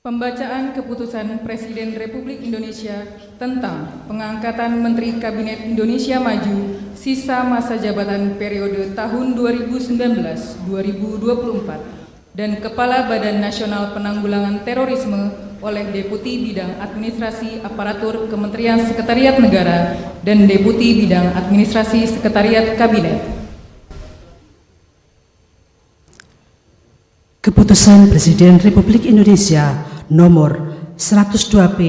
Pembacaan Keputusan Presiden Republik Indonesia tentang pengangkatan Menteri Kabinet Indonesia Maju sisa masa jabatan periode tahun 2019-2024 dan Kepala Badan Nasional Penanggulangan Terorisme oleh Deputi Bidang Administrasi Aparatur Kementerian Sekretariat Negara dan Deputi Bidang Administrasi Sekretariat Kabinet. Keputusan Presiden Republik Indonesia Nomor 102P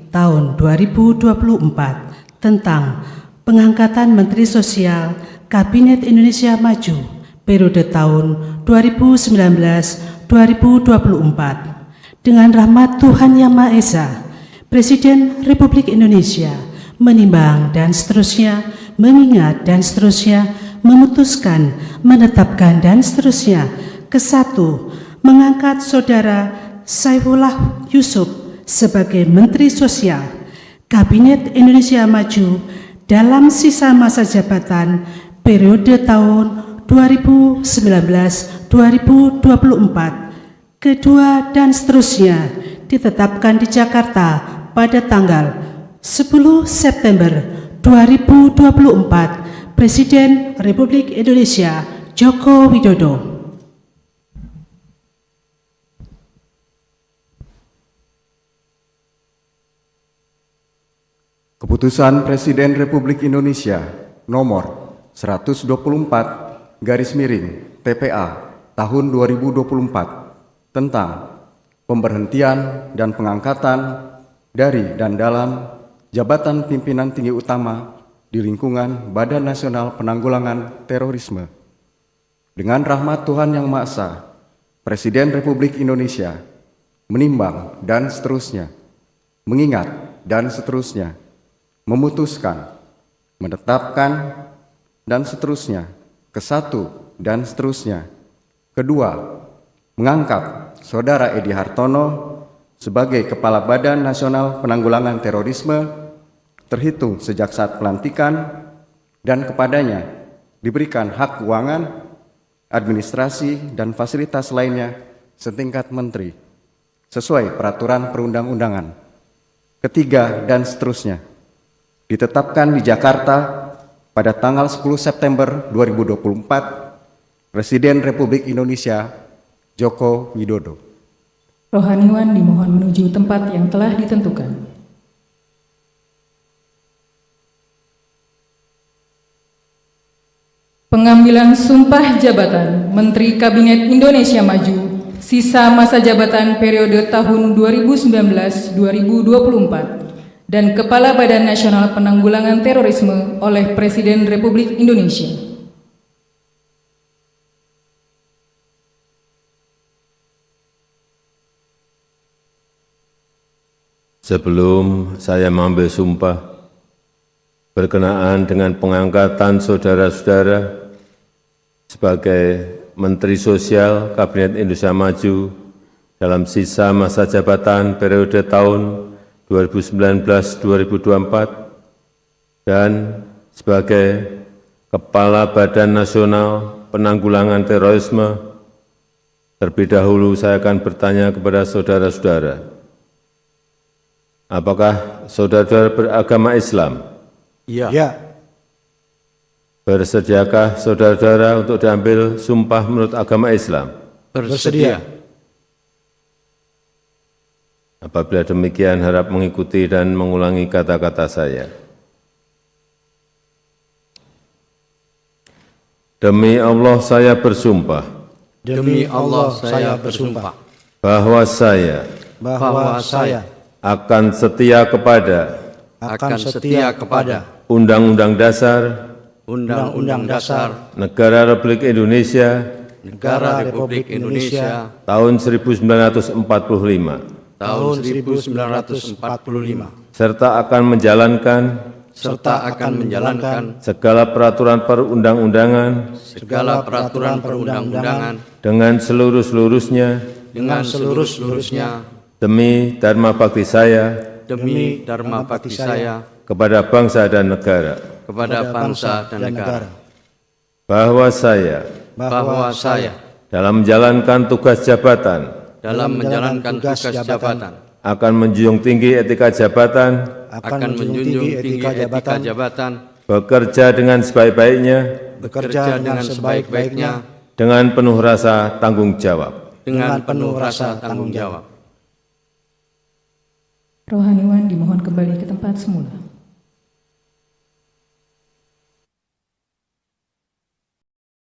Tahun 2024 tentang pengangkatan Menteri Sosial Kabinet Indonesia Maju periode tahun 2019-2024. Dengan rahmat Tuhan Yang Maha Esa, Presiden Republik Indonesia menimbang dan seterusnya, mengingat dan seterusnya, memutuskan, menetapkan dan seterusnya. Kesatu, mengangkat Saudara Saifullah Yusuf sebagai Menteri Sosial Kabinet Indonesia Maju dalam sisa masa jabatan periode tahun 2019-2024. Kedua dan seterusnya ditetapkan di Jakarta pada tanggal 10 September 2024. Presiden Republik Indonesia Joko Widodo. Keputusan Presiden Republik Indonesia Nomor 124/TPA Tahun 2024 tentang pemberhentian dan pengangkatan dari dan dalam jabatan pimpinan tinggi utama di lingkungan Badan Nasional Penanggulangan Terorisme. Dengan rahmat Tuhan Yang Maha Esa, Presiden Republik Indonesia menimbang dan seterusnya, mengingat dan seterusnya, memutuskan, menetapkan, dan seterusnya. Kesatu, dan seterusnya. Kedua, mengangkat Saudara Edi Hartono sebagai Kepala Badan Nasional Penanggulangan Terorisme terhitung sejak saat pelantikan dan kepadanya diberikan hak keuangan, administrasi, dan fasilitas lainnya setingkat menteri sesuai peraturan perundang-undangan. Ketiga, dan seterusnya. Ditetapkan di Jakarta pada tanggal 10 September 2024, Presiden Republik Indonesia Joko Widodo. Rohaniwan dimohon menuju tempat yang telah ditentukan. Pengambilan sumpah jabatan Menteri Kabinet Indonesia Maju sisa masa jabatan periode tahun 2019-2024 dan Kepala Badan Nasional Penanggulangan Terorisme oleh Presiden Republik Indonesia. Sebelum saya mengambil sumpah berkenaan dengan pengangkatan saudara-saudara sebagai Menteri Sosial Kabinet Indonesia Maju dalam sisa masa jabatan periode tahun 2019-2024 dan sebagai Kepala Badan Nasional Penanggulangan Terorisme, terlebih dahulu saya akan bertanya kepada saudara-saudara, apakah saudara-saudara beragama Islam? Ya. Bersediakah saudara-saudara untuk diambil sumpah menurut agama Islam? Bersedia. Apabila demikian, harap mengikuti dan mengulangi kata-kata saya. Demi Allah saya bersumpah. Demi Allah saya bersumpah. Bahwa saya akan setia kepada Undang-Undang Dasar Negara Republik Indonesia tahun 1945. Serta akan menjalankan segala peraturan perundang-undangan dengan seluruh-seluruhnya demi dharma bakti saya kepada bangsa dan negara. Bahwa saya dalam menjalankan tugas jabatan dalam menjalankan tugas jabatan, akan menjunjung tinggi etika jabatan, akan menjunjung tinggi etika jabatan, bekerja dengan sebaik-baiknya, bekerja dengan sebaik-baiknya, dengan penuh rasa tanggung jawab. dengan penuh rasa tanggung jawab. Rohaniwan dimohon kembali ke tempat semula.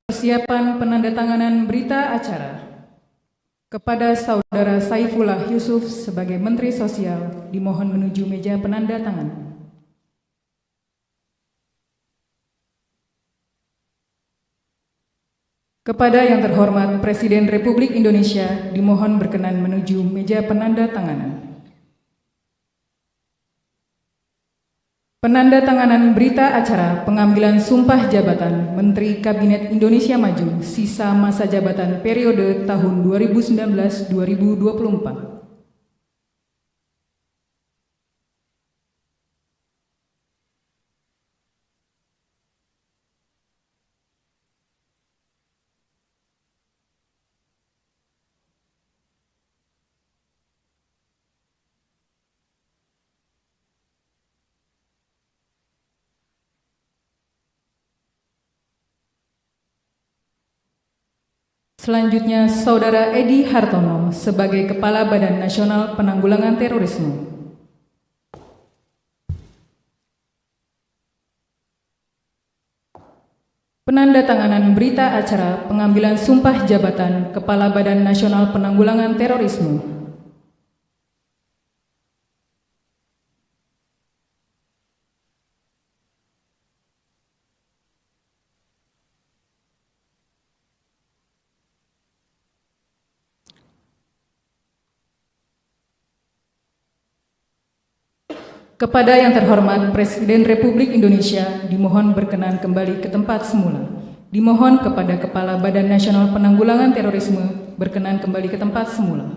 Persiapan penandatanganan berita acara kepada Saudara Saifullah Yusuf sebagai Menteri Sosial dimohon menuju meja penandatanganan. Kepada yang terhormat Presiden Republik Indonesia dimohon berkenan menuju meja penandatanganan. Penandatanganan berita acara pengambilan sumpah jabatan Menteri Kabinet Indonesia Maju sisa masa jabatan periode tahun 2019-2024. Selanjutnya, Saudara Edi Hartono sebagai Kepala Badan Nasional Penanggulangan Terorisme. Penandatanganan berita acara pengambilan sumpah jabatan Kepala Badan Nasional Penanggulangan Terorisme. Kepada yang terhormat Presiden Republik Indonesia dimohon berkenan kembali ke tempat semula. Dimohon kepada Kepala Badan Nasional Penanggulangan Terorisme berkenan kembali ke tempat semula.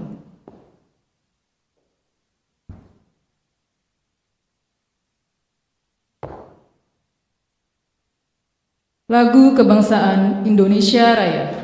Lagu Kebangsaan Indonesia Raya.